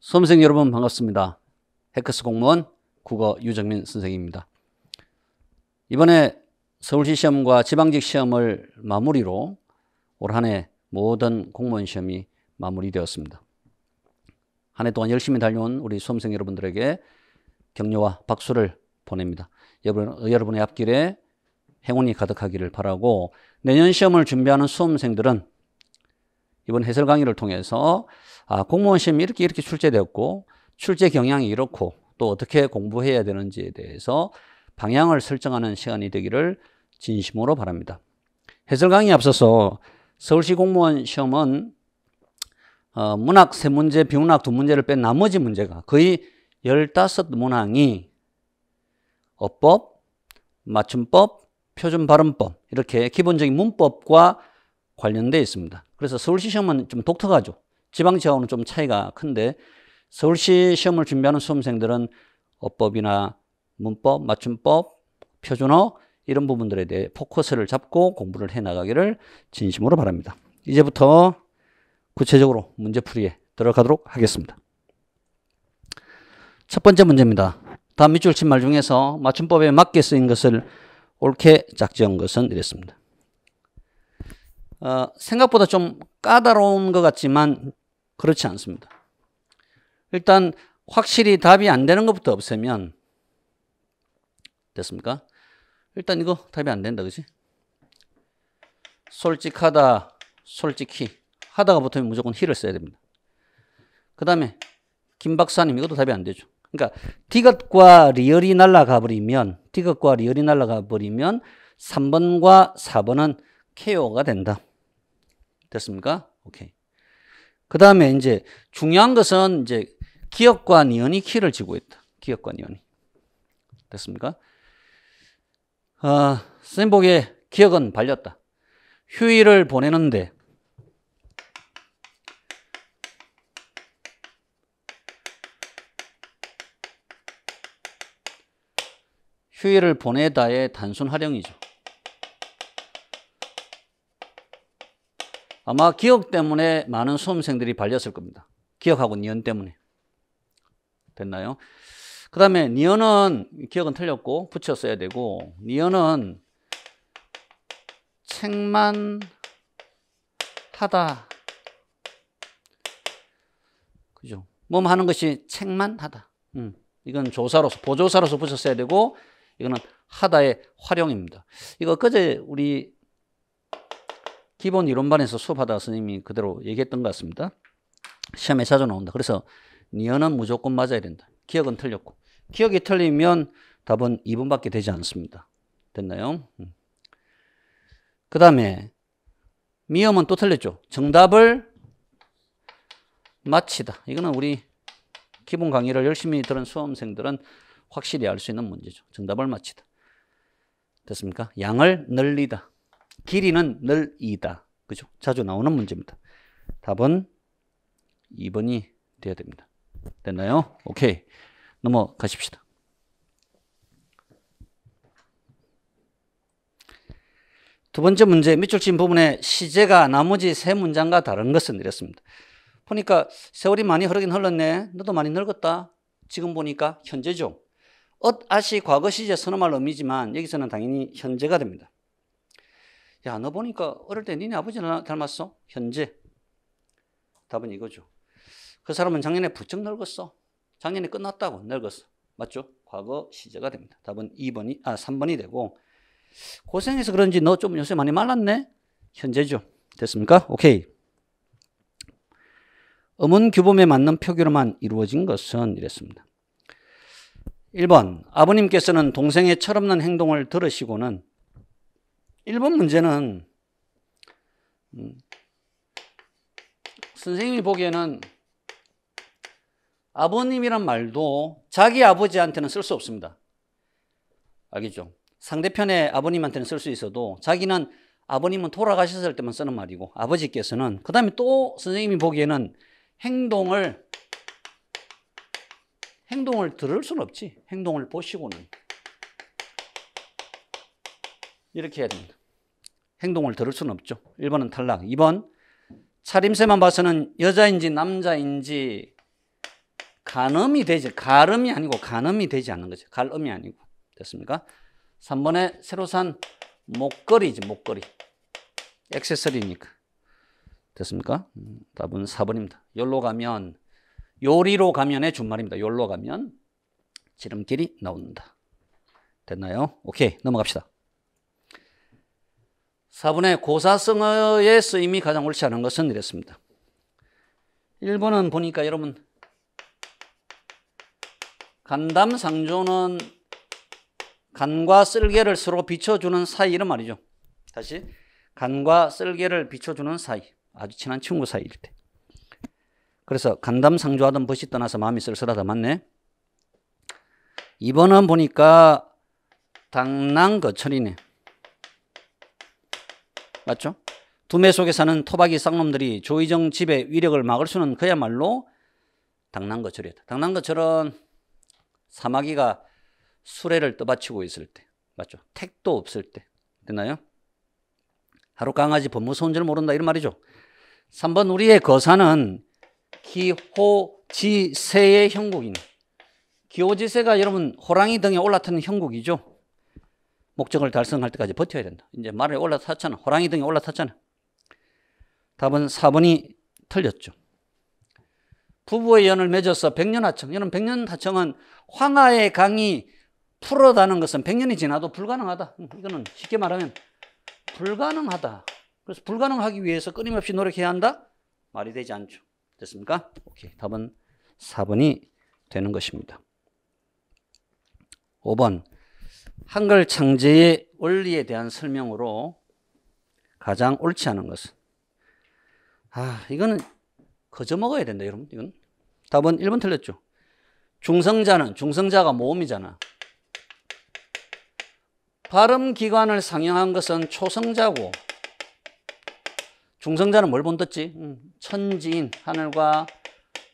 수험생 여러분 반갑습니다. 해커스 공무원 국어 유정민 선생님입니다. 이번에 서울시 시험과 지방직 시험을 마무리로 올 한 해 모든 공무원 시험이 마무리되었습니다. 한 해 동안 열심히 달려온 우리 수험생 여러분들에게 격려와 박수를 보냅니다. 여러분의 앞길에 행운이 가득하기를 바라고, 내년 시험을 준비하는 수험생들은 이번 해설 강의를 통해서 공무원 시험이 이렇게 출제되었고 출제 경향이 이렇고 또 어떻게 공부해야 되는지에 대해서 방향을 설정하는 시간이 되기를 진심으로 바랍니다. 해설 강의에 앞서서 서울시 공무원 시험은 문학 3문제, 비문학 2문제를 뺀 나머지 문제가 거의 15문항이 어법, 맞춤법, 표준발음법 이렇게 기본적인 문법과 관련되어 있습니다. 그래서 서울시 시험은 좀 독특하죠. 지방시하고는 좀 차이가 큰데 서울시 시험을 준비하는 수험생들은 어법이나 문법, 맞춤법, 표준어 이런 부분들에 대해 포커스를 잡고 공부를 해나가기를 진심으로 바랍니다. 이제부터 구체적으로 문제풀이에 들어가도록 하겠습니다. 첫 번째 문제입니다. 다음 밑줄 친 말 중에서 맞춤법에 맞게 쓰인 것을 옳게 짝지은 것은 이랬습니다. 생각보다 좀 까다로운 것 같지만 그렇지 않습니다. 일단 확실히 답이 안 되는 것부터 없애면 됐습니까? 일단 이거 답이 안 된다, 그지? 솔직하다, 솔직히. 하다가 붙으면 무조건 히를 써야 됩니다. 그 다음에 김 박사님, 이것도 답이 안 되죠. 그러니까 디귿과 리얼이 날아가 버리면 3번과 4번은 KO가 된다. 됐습니까? 오케이. 그 다음에 이제 중요한 것은 이제 기억과 니은이 키를 쥐고 있다. 기억과 니은이. 됐습니까? 선생님 보기에 기억은 발렸다. 휴일을 보내는데 휴일을 보내다의 단순 활용이죠. 아마 기억 때문에 많은 수험생들이 발렸을 겁니다. 기억하고 니은 때문에. 됐나요? 그 다음에 니은은 기억은 틀렸고 붙여 써야 되고, 니은은 책만 하다. 그죠? 뭐 하는 것이 책만 하다. 이건 조사로서, 보조사로서 붙여 써야 되고, 이거는 하다의 활용입니다. 이거 그제 우리 기본 이론반에서 수업하다가 선생님이 그대로 얘기했던 것 같습니다. 시험에 자주 나온다. 그래서 니은은 무조건 맞아야 된다. 기억은 틀렸고. 기억이 틀리면 답은 2번밖에 되지 않습니다. 됐나요? 그 다음에 미음은 또 틀렸죠. 정답을 맞히다. 이거는 우리 기본 강의를 열심히 들은 수험생들은 확실히 알 수 있는 문제죠. 정답을 맞히다. 됐습니까? 양을 늘리다. 길이는 늘이다. 그죠? 자주 나오는 문제입니다. 답은 2번이 되어야 됩니다. 됐나요? 오케이. 넘어가십시다. 두 번째 문제, 밑줄 친 부분에 시제가 나머지 세 문장과 다른 것은 이랬습니다. 보니까 세월이 많이 흐르긴 흘렀네. 너도 많이 늙었다. 지금 보니까 현재죠. 엇앗이 과거 시제 선어말 의미지만 여기서는 당연히 현재가 됩니다. 야, 너 보니까 어릴 때 니네 아버지 닮았어? 현재. 답은 이거죠. 그 사람은 작년에 부쩍 늙었어. 작년에 끝났다고 늙었어. 맞죠? 과거 시제가 됩니다. 답은 3번이 되고, 고생해서 그런지 너 좀 요새 많이 말랐네? 현재죠. 됐습니까? 오케이. 음운 규범에 맞는 표기로만 이루어진 것은 이랬습니다. 1번, 아버님께서는 동생의 철없는 행동을 들으시고는, 1번 문제는 선생님이 보기에는 아버님이란 말도 자기 아버지한테는 쓸 수 없습니다. 알겠죠? 상대편의 아버님한테는 쓸 수 있어도 자기는 아버님은 돌아가셨을 때만 쓰는 말이고, 아버지께서는, 그 다음에 또 선생님이 보기에는 행동을 들을 수는 없지. 행동을 보시고는 이렇게 해야 됩니다. 행동을 들을 수는 없죠. 1번은 탈락. 2번, 차림새만 봐서는 여자인지 남자인지 간음이 되지, 가름이 아니고 간음이 되지 않는 거죠. 갈음이 아니고. 됐습니까? 3번에 새로 산 목걸이지, 목걸이. 액세서리니까. 됐습니까? 답은 4번입니다. 요로 가면, 요리로 가면의 준말입니다. 요로 가면 지름길이 나온다. 됐나요? 오케이, 넘어갑시다. 4번에 고사성어의 쓰임이 가장 옳지 않은 것은 이랬습니다. 1번은 보니까 여러분, 간담상조는 간과 쓸개를 서로 비춰주는 사이 이런 말이죠. 다시, 간과 쓸개를 비춰주는 사이, 아주 친한 친구 사이일 때. 그래서 간담상조하던 벗이 떠나서 마음이 쓸쓸하다. 맞네. 2번은 보니까 당랑거철이네. 맞죠? 두매 속에 사는 토박이 쌍놈들이 조의정 집의 위력을 막을 수는 그야말로 당랑거철이었다. 당랑거철은 사마귀가 수레를 떠받치고 있을 때. 맞죠? 택도 없을 때. 됐나요? 하루 강아지 법 무서운 줄 모른다 이런 말이죠. 3번 우리의 거사는 기호지세의 형국이네. 기호지세가 여러분 호랑이 등에 올라타는 형국이죠. 목적을 달성할 때까지 버텨야 된다. 이제 말에 올라탔잖아. 호랑이 등에 올라탔잖아. 답은 4번이 틀렸죠. 부부의 연을 맺어서 백년하청. 여러분 백년하청은 황하의 강이 풀어다는 것은 100년이 지나도 불가능하다. 이거는 쉽게 말하면 불가능하다. 그래서 불가능하기 위해서 끊임없이 노력해야 한다? 말이 되지 않죠. 됐습니까? 오케이. 답은 4번이 되는 것입니다. 5번. 한글 창제의 원리에 대한 설명으로 가장 옳지 않은 것은. 이거는 거저 먹어야 된다, 여러분. 이건. 답은 1번 틀렸죠. 중성자가 모음이잖아. 발음기관을 상영한 것은 초성자고, 중성자는 뭘 본떴지? 천지인, 하늘과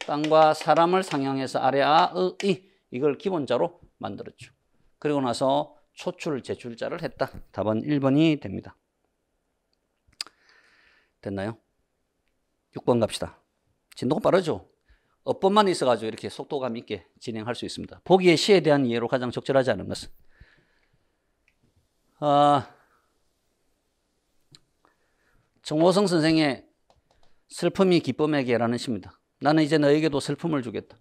땅과 사람을 상영해서 아래 이 이걸 기본자로 만들었죠. 그리고 나서 초출, 제출자를 했다. 답은 1번이 됩니다. 됐나요? 6번 갑시다. 진도가 빠르죠? 어법만 있어가지고 이렇게 속도감 있게 진행할 수 있습니다. 보기의 시에 대한 이해로 가장 적절하지 않은 것은 정호성 선생의 슬픔이 기쁨에게라는 시입니다. 나는 이제 너에게도 슬픔을 주겠다.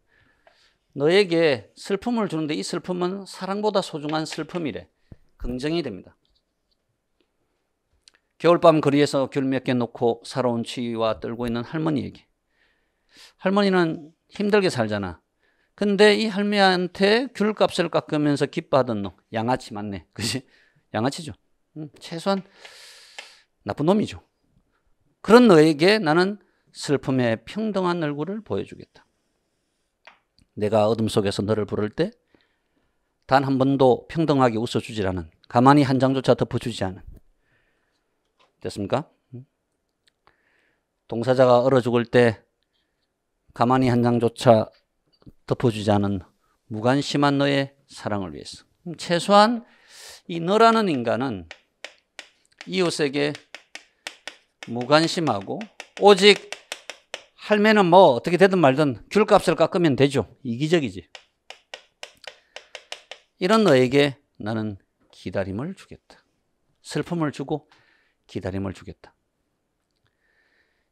너에게 슬픔을 주는데 이 슬픔은 사랑보다 소중한 슬픔이래. 긍정이 됩니다. 겨울밤 거리에서 귤 몇 개 놓고 살아온 추위와 떨고 있는 할머니에게. 할머니는 힘들게 살잖아. 근데 이 할머니한테 귤값을 깎으면서 기뻐하던 놈. 양아치 맞네. 그치? 양아치죠. 최소한 나쁜 놈이죠. 그런 너에게 나는 슬픔의 평등한 얼굴을 보여주겠다. 내가 어둠 속에서 너를 부를 때 단 한 번도 평등하게 웃어주지 않은, 가만히 한 장조차 덮어주지 않은. 됐습니까? 동사자가 얼어 죽을 때 가만히 한 장조차 덮어주지 않은 무관심한 너의 사랑을 위해서. 최소한 이 너라는 인간은 이웃에게 무관심하고 오직 할매는 뭐 어떻게 되든 말든 귤값을 깎으면 되죠. 이기적이지. 이런 너에게 나는 기다림을 주겠다. 슬픔을 주고 기다림을 주겠다.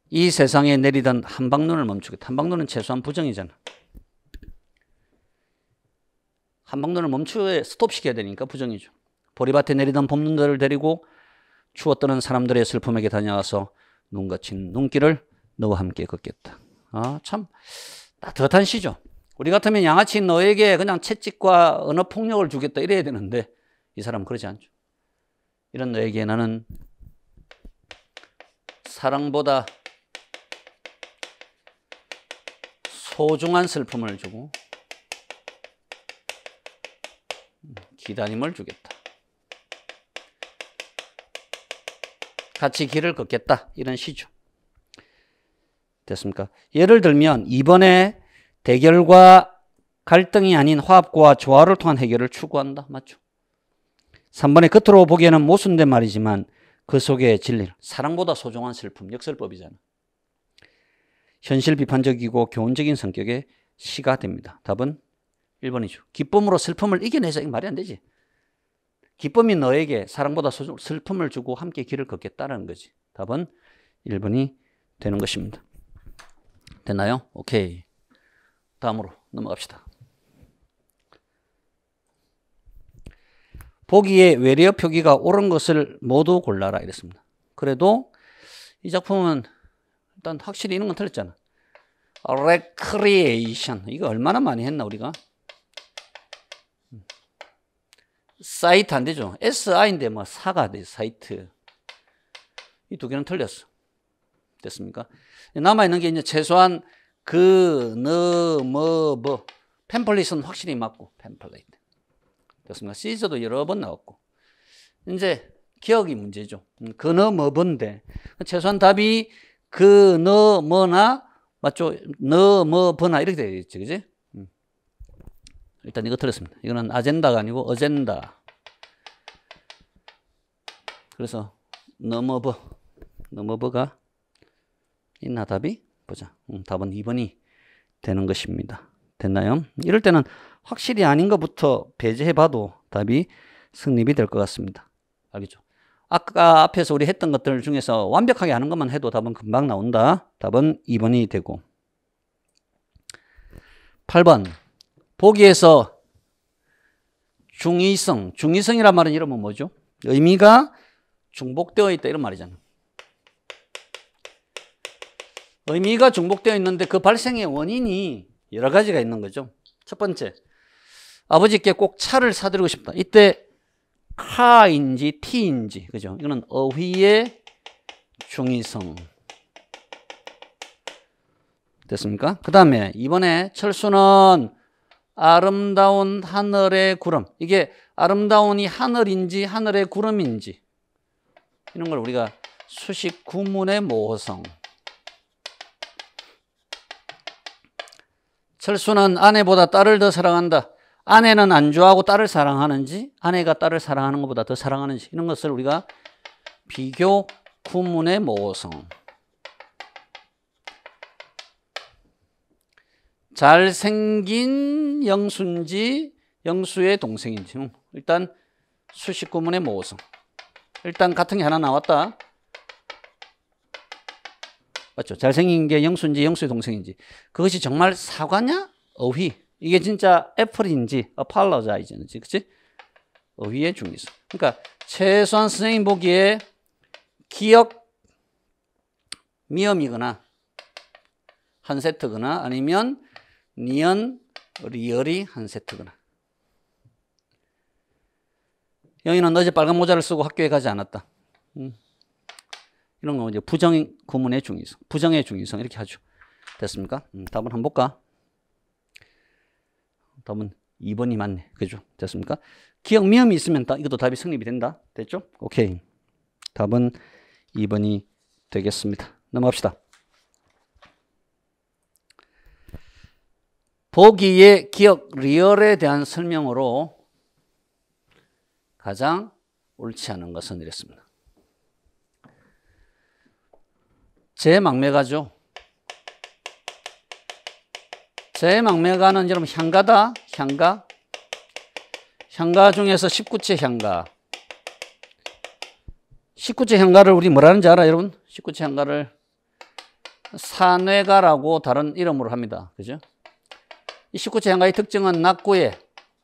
이 세상에 내리던 한방눈을 멈추겠다. 한방눈은 최소한 부정이잖아. 한방눈을 멈추어 스톱시켜야 되니까 부정이죠. 보리밭에 내리던 봄눈들을 데리고 추웠던 사람들의 슬픔에게 다녀와서 눈 거친 눈길을 너와 함께 걷겠다. 참 따뜻한 시죠. 우리 같으면 양아치 너에게 그냥 채찍과 언어폭력을 주겠다 이래야 되는데 이 사람은 그러지 않죠. 이런 너에게 나는 사랑보다 소중한 슬픔을 주고 기다림을 주겠다. 같이 길을 걷겠다. 이런 시죠. 됐습니까? 예를 들면 2번에 대결과 갈등이 아닌 화합과 조화를 통한 해결을 추구한다. 맞죠? 3번에 겉으로 보기에는 모순된 말이지만 그 속에 진리, 사랑보다 소중한 슬픔, 역설법이잖아. 현실 비판적이고 교훈적인 성격의 시가 됩니다. 답은 1번이죠. 기쁨으로 슬픔을 이겨내자. 이게 말이 안 되지. 기쁨이 너에게 사랑보다 슬픔을 주고 함께 길을 걷겠다라는 거지. 답은 1번이 되는 것입니다. 됐나요? 오케이. 다음으로 넘어갑시다. 보기에 외래어 표기가 옳은 것을 모두 골라라 이랬습니다. 그래도 이 작품은 일단 확실히 이런 건 틀렸잖아. recreation. 이거 얼마나 많이 했나 우리가? 사이트 안 되죠. SI인데 뭐 사가 돼. 사이트. 이 두 개는 틀렸어. 됐습니까? 남아있는 게 이제 최소한 뭐 팸플릿은 확실히 맞고 팸플릿. 됐습니까? 시저도 여러 번 나왔고. 이제 기억이 문제죠. 뭐 번데. 최소한 답이 뭐나 맞죠? 뭐 버나 이렇게 되겠지. 그지? 일단 이거 틀렸습니다. 이거는 아젠다가 아니고 어젠다. 그래서 너머버가 있나 답이? 보자. 답은 2번이 되는 것입니다. 됐나요? 이럴 때는 확실히 아닌 것부터 배제해봐도 답이 성립이 될 것 같습니다. 알겠죠? 아까 앞에서 우리 했던 것들 중에서 완벽하게 아는 것만 해도 답은 금방 나온다. 답은 2번이 되고 8번 보기에서 중의성이란 말은 이러면 뭐죠? 의미가 중복되어 있다 이런 말이잖아. 의미가 중복되어 있는데 그 발생의 원인이 여러 가지가 있는 거죠. 첫 번째, 아버지께 꼭 차를 사드리고 싶다. 이때 카인지 티인지, 그죠? 이거는 어휘의 중의성. 됐습니까? 그 다음에 이번에 철수는 아름다운 하늘의 구름. 이게 아름다운이 하늘인지 하늘의 구름인지 이런 걸 우리가 수식 구문의 모호성. 철수는 아내보다 딸을 더 사랑한다. 아내는 안 좋아하고 딸을 사랑하는지 아내가 딸을 사랑하는 것보다 더 사랑하는지 이런 것을 우리가 비교 구문의 모호성. 잘생긴 영수인지 영수의 동생인지 일단 수식 구문의 모호성. 일단 같은 게 하나 나왔다. 맞죠? 잘생긴 게 영수인지 영수의 동생인지. 그것이 정말 사과냐? 어휘. 이게 진짜 애플인지 apologize인지. 그치? 어휘의 중의성. 그러니까 최소한 선생님 보기에 기억 미음이거나 한 세트거나 아니면 니언 리얼이 한 세트거나. 영희는 어제 빨간 모자를 쓰고 학교에 가지 않았다. 이런 거 이제 부정 구문의 중의성, 부정의 중의성 이렇게 하죠. 됐습니까? 답은 한번 볼까? 답은 2번이 맞네. 그죠? 됐습니까? 기억 미음이 있으면 이것도 답이 성립이 된다. 됐죠? 오케이. 답은 2번이 되겠습니다. 넘어갑시다. 보기의 기억 리얼에 대한 설명으로 가장 옳지 않은 것은 이랬습니다. 제 막매가죠. 제 막매가는 여러분 향가다. 향가. 향가 중에서 19체 향가. 19체 향가를 우리 뭐라는지 알아요, 여러분? 19체 향가를 사뇌가라고 다른 이름으로 합니다. 그죠? 이 19체 향가의 특징은 낙구의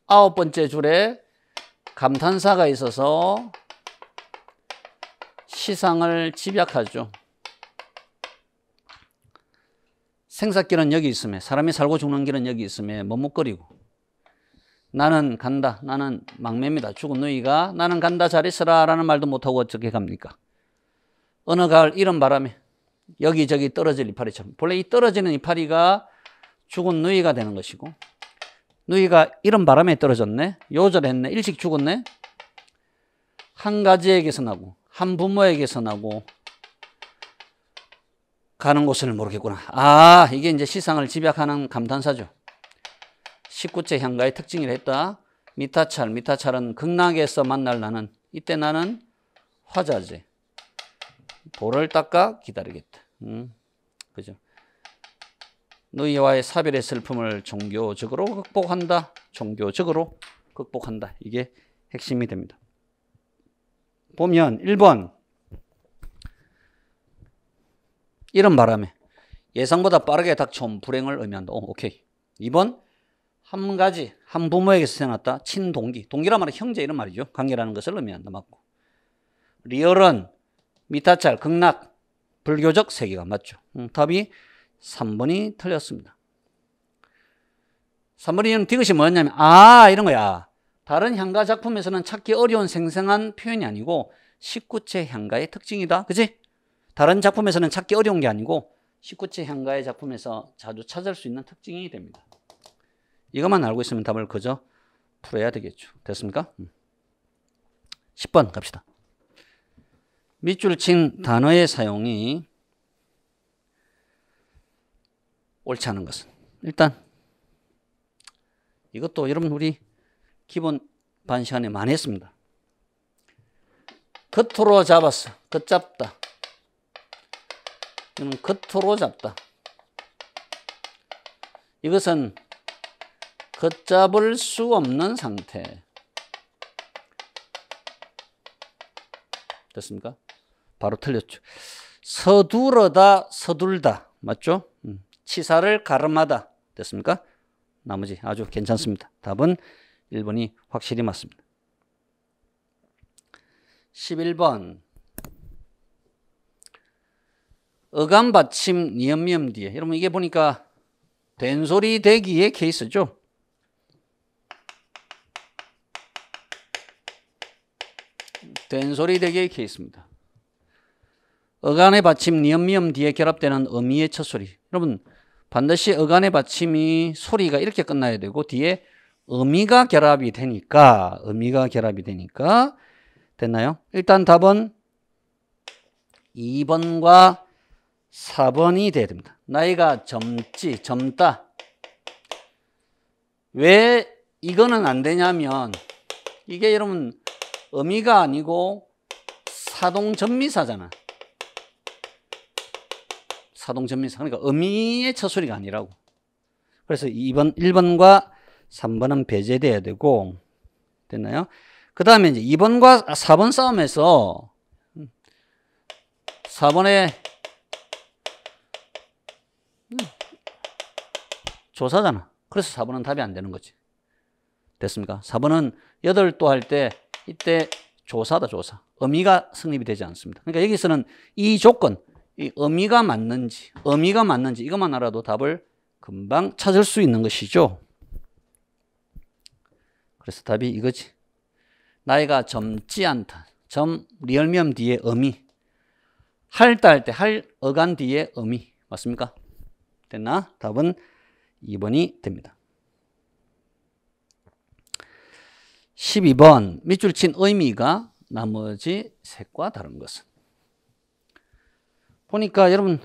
9번째 줄에 감탄사가 있어서 시상을 집약하죠. 생사길은 여기 있음에, 사람이 살고 죽는 길은 여기 있음에 머뭇거리고, 나는 간다, 나는 막매입니다. 죽은 누이가 나는 간다 잘 있어라 라는 말도 못하고 어떻게 갑니까? 어느 가을 이런 바람에 여기저기 떨어질 이파리처럼. 본래 이 떨어지는 이파리가 죽은 누이가 되는 것이고, 누이가 이런 바람에 떨어졌네, 요절했네, 일찍 죽었네. 한 가지에게서 나고 한 부모에게서 나고 가는 곳을 모르겠구나. 아, 이게 이제 시상을 집약하는 감탄사죠. 19체 향가의 특징이라 했다. 미타찰은 극락에서 만날 나는, 이때 나는 화자재, 볼을 닦아 기다리겠다. 그죠? 너희와의 사별의 슬픔을 종교적으로 극복한다. 종교적으로 극복한다. 이게 핵심이 됩니다. 보면 1번 이런 바람에 예상보다 빠르게 닥쳐온 불행을 의미한다. 오케이. 2번 한 가지 한 부모에게서 태어났다. 친동기. 동기란 말은 형제 이런 말이죠. 관계라는 것을 의미한다. 맞고. 리얼은 미타찰, 극락, 불교적 세계관 맞죠. 답이 3번이 틀렸습니다. 3번이 디귿이 뭐였냐면 이런 거야. 다른 향가 작품에서는 찾기 어려운 생생한 표현이 아니고 19체 향가의 특징이다. 그치? 다른 작품에서는 찾기 어려운 게 아니고 19체 향가의 작품에서 자주 찾을 수 있는 특징이 됩니다. 이것만 알고 있으면 답을 그저 풀어야 되겠죠. 됐습니까? 10번 갑시다. 밑줄 친 단어의 사용이 옳지 않은 것은 일단 이것도 여러분 우리 기본 반 시간에 많이 했습니다. 겉으로 잡았어. 겉잡다. 이건 겉으로 잡다. 이것은 겉잡을 수 없는 상태. 됐습니까? 바로 틀렸죠. 서두르다, 서둘다. 맞죠? 치사를 가름하다. 됐습니까? 나머지 아주 괜찮습니다. 답은 1번이 확실히 맞습니다. 11번 어감 받침 니은미음 뒤에 여러분 이게 보니까 된소리 대기의 케이스죠. 된소리 대기의 케이스입니다. 어간의 받침 니은미음 뒤에 결합되는 어미의 첫소리. 여러분 반드시 어간의 받침이 소리가 이렇게 끝나야 되고 뒤에 어미가 결합이 되니까 됐나요? 일단 답은 2번과 4번이 돼야 됩니다. 나이가 젊다. 왜 이거는 안 되냐면 이게 여러분 어미가 아니고 사동전미사잖아. 사동전미사. 그러니까 어미의 첫소리가 아니라고. 그래서 1번과 3번은 배제돼야 되고 됐나요? 그 다음에 이제 2번과 4번 싸움에서 4번에 조사잖아. 그래서 4번은 답이 안 되는 거지. 됐습니까? 4번은 8도 할 때 이때 조사다 조사. 어미가 성립이 되지 않습니다. 그러니까 여기서는 이 조건, 이 어미가 맞는지 이것만 알아도 답을 금방 찾을 수 있는 것이죠. 그래서 답이 이거지. 나이가 젊지 않다. 리얼미음 뒤에 어미. 할다 할 때 어간 뒤에 어미. 맞습니까? 됐나? 답은 2번이 됩니다. 12번 밑줄 친 의미가 나머지 색과 다른 것은. 보니까 여러분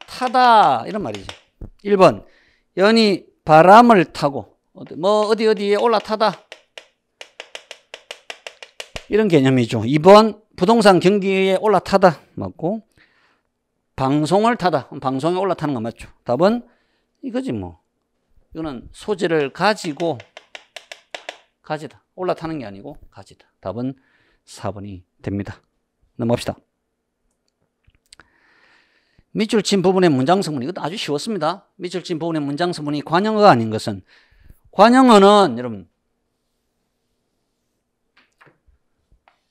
타다 이런 말이죠. 1번 연이 바람을 타고 어디에 올라타다 이런 개념이죠. 2번 부동산 경기에 올라타다 맞고 방송을 타다 방송에 올라타는 거 맞죠. 답은 이거지 뭐. 이거는 소재를 가지고 가지다. 올라타는 게 아니고 가지다. 답은 4번이 됩니다. 넘어갑시다. 밑줄 친 부분의 문장 성분. 이것도 아주 쉬웠습니다. 밑줄 친 부분의 문장 성분이 관형어가 아닌 것은 관형어는 여러분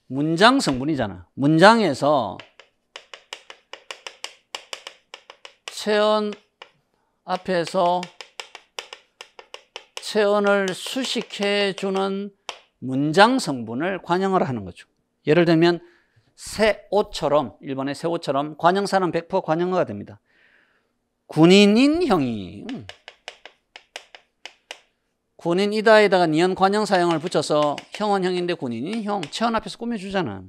문장 성분이잖아. 문장에서 체언 앞에서 체언을 수식해 주는 문장 성분을 관형어라 하는 거죠. 예를 들면 새 옷처럼 1번의 새 옷처럼 관형사는 100% 관형어가 됩니다. 군인인 형이 군인이다에다가 니은 관형사형을 붙여서 형은 형인데 군인인 형 체언 앞에서 꾸며주잖아.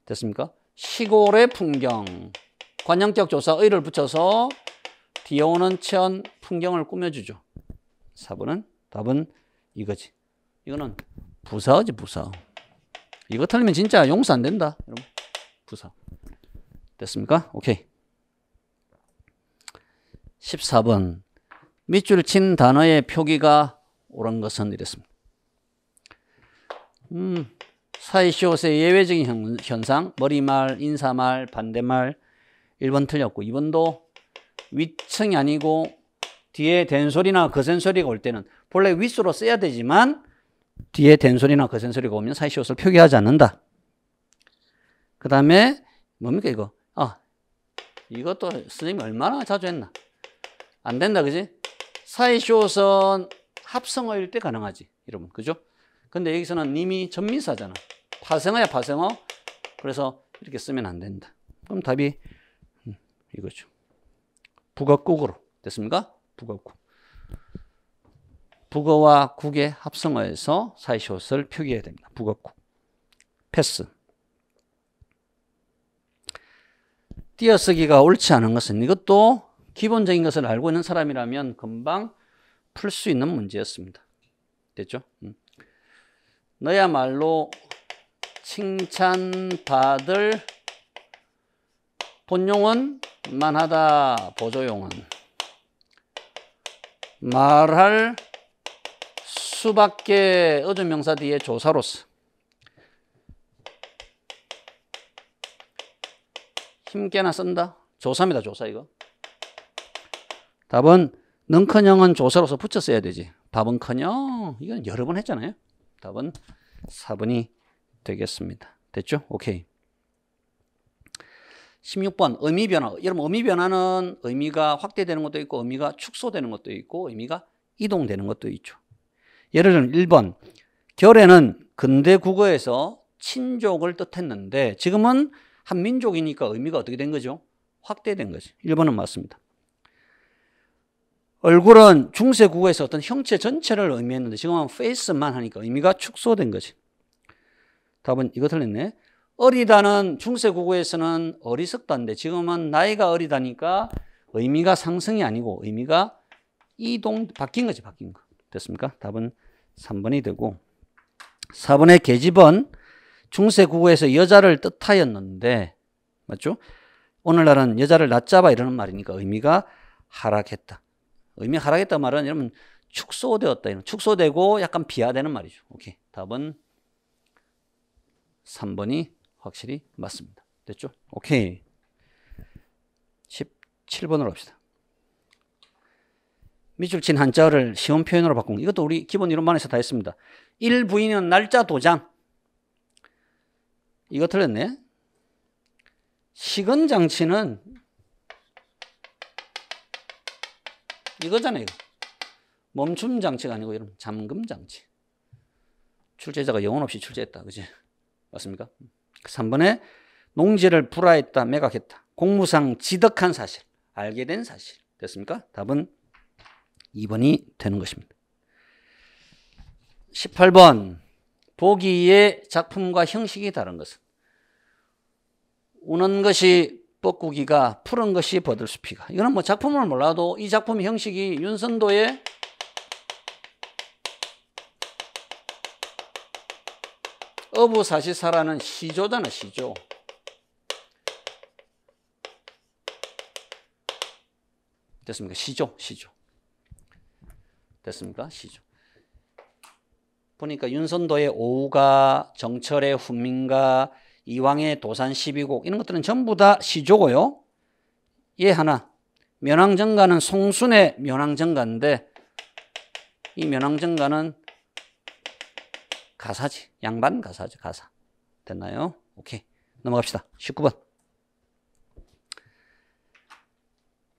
됐습니까? 시골의 풍경 관형격 조사 의를 붙여서 뒤에 오는 체언 풍경을 꾸며주죠. 4번은 답은 이거지. 이거는 부사어지 부사. 이거 틀리면 진짜 용서 안 된다. 여러분. 부사. 됐습니까? 오케이. 14번. 밑줄 친 단어의 표기가 옳은 것은 이랬습니다. 사이시옷의 예외적인 현상, 머리말, 인사말, 반대말 1번 틀렸고 2번도 윗층이 아니고 뒤에 된소리나 거센소리가 올 때는 본래 윗수로 써야 되지만 뒤에 된소리나 거센소리가 오면 사이시옷을 표기하지 않는다. 그 다음에 뭡니까 이거? 이것도 선생님이 얼마나 자주 했나? 안 된다 그지? 사이시옷은 합성어일 때 가능하지 여러분 그죠? 근데 여기서는 이미 전미사잖아. 파생어야 파생어. 그래서 이렇게 쓰면 안 된다. 그럼 답이 이거죠. 북어국으로 됐습니까? 북어국. 북어와 국의 합성어에서 사이시옷을 표기해야 됩니다. 북어국. 패스. 띄어쓰기가 옳지 않은 것은 이것도 기본적인 것을 알고 있는 사람이라면 금방 풀 수 있는 문제였습니다. 됐죠? 너야말로 칭찬받을 본용은 만하다. 보조용은 말할 수밖에 어조명사 뒤에 조사로서 힘께나 쓴다. 조사입니다. 조사 이거. 답은 능커녕은 조사로서 붙여 써야 되지. 답은커녕 이건 여러 번 했잖아요. 답은 4번이 되겠습니다. 됐죠? 오케이. 16번 의미 변화. 여러분 의미 변화는 의미가 확대되는 것도 있고 의미가 축소되는 것도 있고 의미가 이동되는 것도 있죠. 예를 들면 1번 결에는 근대 국어에서 친족을 뜻했는데 지금은 한 민족이니까 의미가 어떻게 된 거죠? 확대된 거죠. 1번은 맞습니다. 얼굴은 중세 국어에서 어떤 형체 전체를 의미했는데 지금은 페이스만 하니까 의미가 축소된 거지. 답은 이거 틀렸네. 어리다는 중세 국어에서는 어리석다인데 지금은 나이가 어리다니까 의미가 상승이 아니고 의미가 바뀐 거지. 바뀐 거. 됐습니까? 답은 3번이 되고 4번의 계집은 중세 국어에서 여자를 뜻하였는데 맞죠? 오늘날은 여자를 낮잡아 이러는 말이니까 의미가 하락했다. 의미 하락했다 말은 여러분 축소되었다. 축소되고 약간 비하되는 말이죠. 오케이. 답은 3번이 확실히 맞습니다. 됐죠? 오케이. 17번으로 합시다. 밑줄 친 한자어를 시험 표현으로 바꾼 거. 이것도 우리 기본 이론반에서 다 했습니다. 일부인은 날짜 도장. 이거 틀렸네. 시건장치는 이거잖아요. 이거. 멈춤장치가 아니고 이런 잠금장치. 출제자가 영혼 없이 출제했다. 그지? 맞습니까? 3번에 농지를 불화했다. 매각했다. 공무상 지덕한 사실. 알게 된 사실. 됐습니까? 답은 2번이 되는 것입니다. 18번 보기의 작품과 형식이 다른 것은 우는 것이 뻐꾸기가 푸른 것이 버들숲이가. 이거는 뭐 작품을 몰라도 이 작품의 형식이 윤선도의 어부사시사라는 시조잖아. 시조. 됐습니까? 시조. 됐습니까? 시조. 보니까 윤선도의 오우가, 정철의 훈민가, 이왕의 도산 12곡 이런 것들은 전부 다 시조고요. 얘 하나. 면왕정가는 송순의 면왕정가인데 이 면왕정가는 가사지. 양반 가사죠. 가사. 됐나요? 오케이. 넘어갑시다. 19번.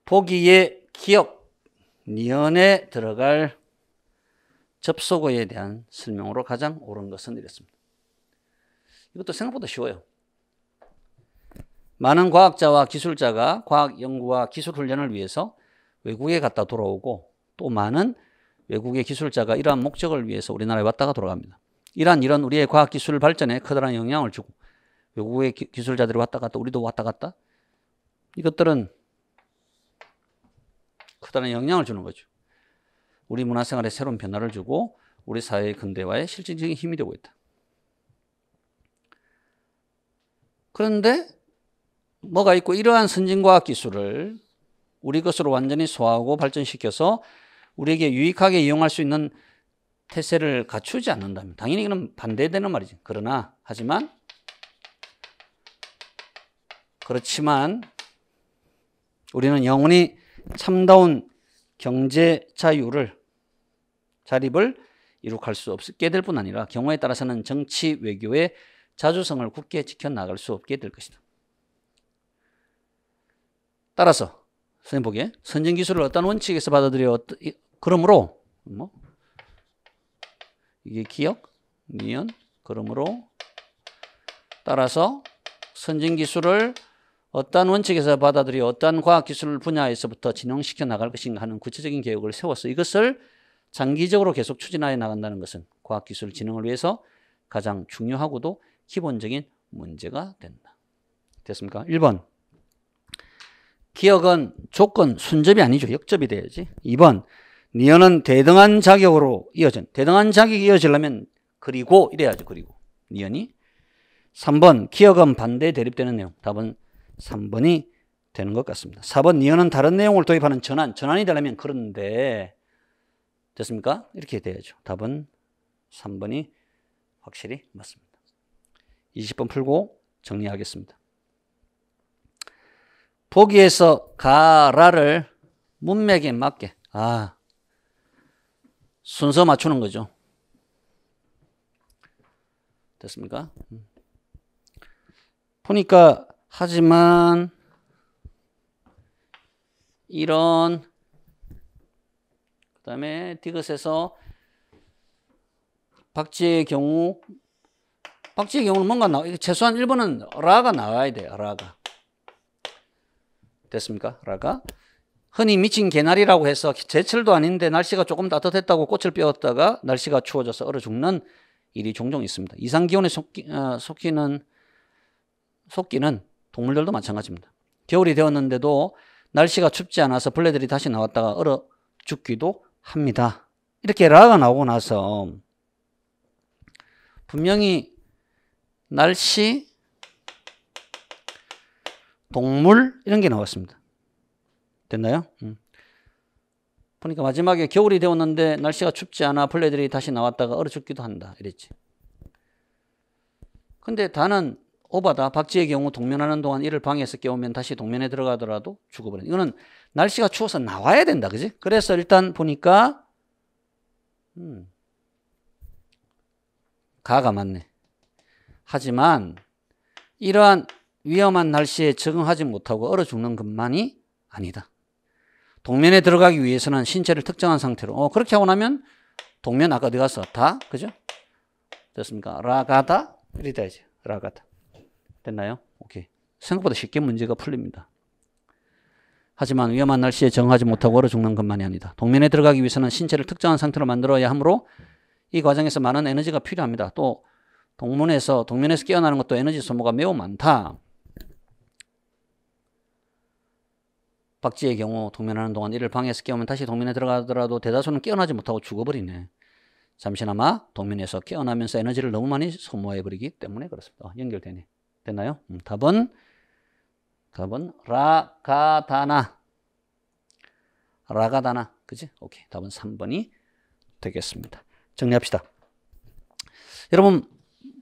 보기의 기억, 니언에 들어갈 접속어에 대한 설명으로 가장 옳은 것은 이랬습니다. 이것도 생각보다 쉬워요. 많은 과학자와 기술자가 과학 연구와 기술 훈련을 위해서 외국에 갔다 돌아오고 또 많은 외국의 기술자가 이러한 목적을 위해서 우리나라에 왔다가 돌아갑니다. 이런 우리의 과학기술 발전에 커다란 영향을 주고 외국의 기술자들이 왔다 갔다 우리도 왔다 갔다 이것들은 커다란 영향을 주는 거죠. 우리 문화생활에 새로운 변화를 주고 우리 사회의 근대화에 실질적인 힘이 되고 있다. 그런데 뭐가 있고 이러한 선진과학 기술을 우리 것으로 완전히 소화하고 발전시켜서 우리에게 유익하게 이용할 수 있는 태세를 갖추지 않는다면 당연히 이거는 반대되는 말이지. 그렇지만 우리는 영원히 참다운 경제 자립을 이룩할 수 없게 될 뿐 아니라 경우에 따라서는 정치 외교의 자주성을 굳게 지켜나갈 수 없게 될 것이다. 따라서 선생님 보기에 선진기술을 어떤 원칙에서 받아들여 그러므로 이게 기억, 니은, 그러므로 따라서 선진기술을 어떤 원칙에서 받아들여 어떤 과학기술 분야에서부터 진흥시켜 나갈 것인가 하는 구체적인 계획을 세워서 이것을 장기적으로 계속 추진하여 나간다는 것은 과학기술 진흥을 위해서 가장 중요하고도 기본적인 문제가 된다. 됐습니까? 1번. 기억은 조건, 순접이 아니죠. 역접이 돼야지. 2번. 니은은 대등한 자격으로 대등한 자격이 이어지려면 그리고 이래야죠. 그리고 니은이. 3번. 기억은 반대 대립되는 내용. 답은 3번이 되는 것 같습니다. 4번. 니은은 다른 내용을 도입하는 전환이 되려면 그런데 됐습니까? 이렇게 돼야죠. 답은 3번이 확실히 맞습니다. 20번 풀고 정리하겠습니다. 보기에서 가라를 문맥에 맞게 순서 맞추는 거죠. 됐습니까? 보니까 하지만 이런 그 다음에 디귿에서 박쥐의 경우는 뭔가 최소한 1번은 라가 나와야 돼요. 라가. 됐습니까? 라가. 흔히 미친 개나리라고 해서 제철도 아닌데 날씨가 조금 따뜻했다고 꽃을 피웠다가 날씨가 추워져서 얼어 죽는 일이 종종 있습니다. 이상 기온에 속기는 동물들도 마찬가지입니다. 겨울이 되었는데도 날씨가 춥지 않아서 벌레들이 다시 나왔다가 얼어 죽기도 합니다. 이렇게 라가 나오고 나서 분명히 날씨, 동물 이런 게 나왔습니다. 됐나요? 보니까 마지막에 겨울이 되었는데 날씨가 춥지 않아 벌레들이 다시 나왔다가 얼어 죽기도 한다 이랬지. 근데 다는 오바다. 박쥐의 경우 동면하는 동안 이를 방에서 깨우면 다시 동면에 들어가더라도 죽어버린다. 이거는 날씨가 추워서 나와야 된다. 그지? 그래서 일단 보니까 가가 맞네. 하지만 이러한 위험한 날씨에 적응하지 못하고 얼어 죽는 것만이 아니다. 동면에 들어가기 위해서는 신체를 특정한 상태로 그렇게 하고 나면 동면 아까 어디 갔어? 다? 그죠? 됐습니까? 라가다? 이렇게 해야지. 라가다. 됐나요? 오케이. 생각보다 쉽게 문제가 풀립니다. 하지만 위험한 날씨에 적응하지 못하고 얼어 죽는 것만이 아니다. 동면에 들어가기 위해서는 신체를 특정한 상태로 만들어야 하므로 이 과정에서 많은 에너지가 필요합니다. 또 동면에서 깨어나는 것도 에너지 소모가 매우 많다. 박쥐의 경우 동면하는 동안 이를 방에서 깨우면 다시 동면에 들어가더라도 대다수는 깨어나지 못하고 죽어버리네. 잠시나마 동면에서 깨어나면서 에너지를 너무 많이 소모해버리기 때문에 그렇습니다. 연결되네. 됐나요? 답은 라가다나. 그지? 오케이. 답은 3번이 되겠습니다. 정리합시다. 여러분,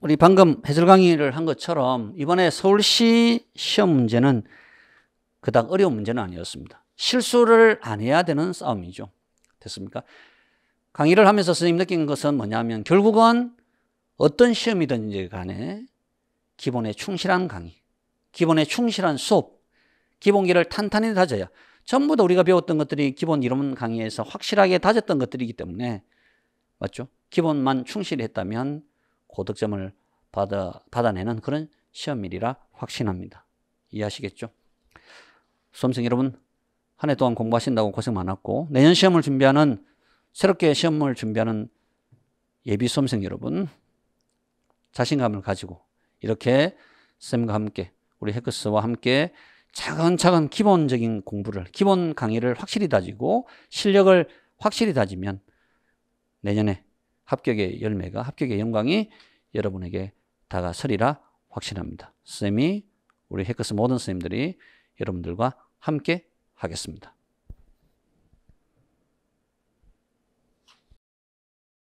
우리 방금 해설 강의를 한 것처럼 이번에 서울시 시험 문제는 그닥 어려운 문제는 아니었습니다. 실수를 안 해야 되는 싸움이죠. 됐습니까? 강의를 하면서 선생님 느낀 것은 뭐냐면 결국은 어떤 시험이든지 간에 기본에 충실한 강의, 기본에 충실한 수업, 기본기를 탄탄히 다져야 전부 다 우리가 배웠던 것들이 기본 이론 강의에서 확실하게 다졌던 것들이기 때문에 맞죠? 기본만 충실히 했다면 고득점을 받아내는 그런 시험일이라 확신합니다. 이해하시겠죠? 수험생 여러분, 한 해 동안 공부하신다고 고생 많았고 내년 시험을 준비하는 새롭게 시험을 준비하는 예비 수험생 여러분 자신감을 가지고 이렇게 쌤과 함께 우리 해커스와 함께 차근차근 기본적인 공부를 기본 강의를 확실히 다지고 실력을 확실히 다지면 내년에 합격의 열매가 합격의 영광이 여러분에게 다가서리라 확신합니다. 쌤이 우리 해커스 모든 선생님들이 여러분들과 함께 하겠습니다.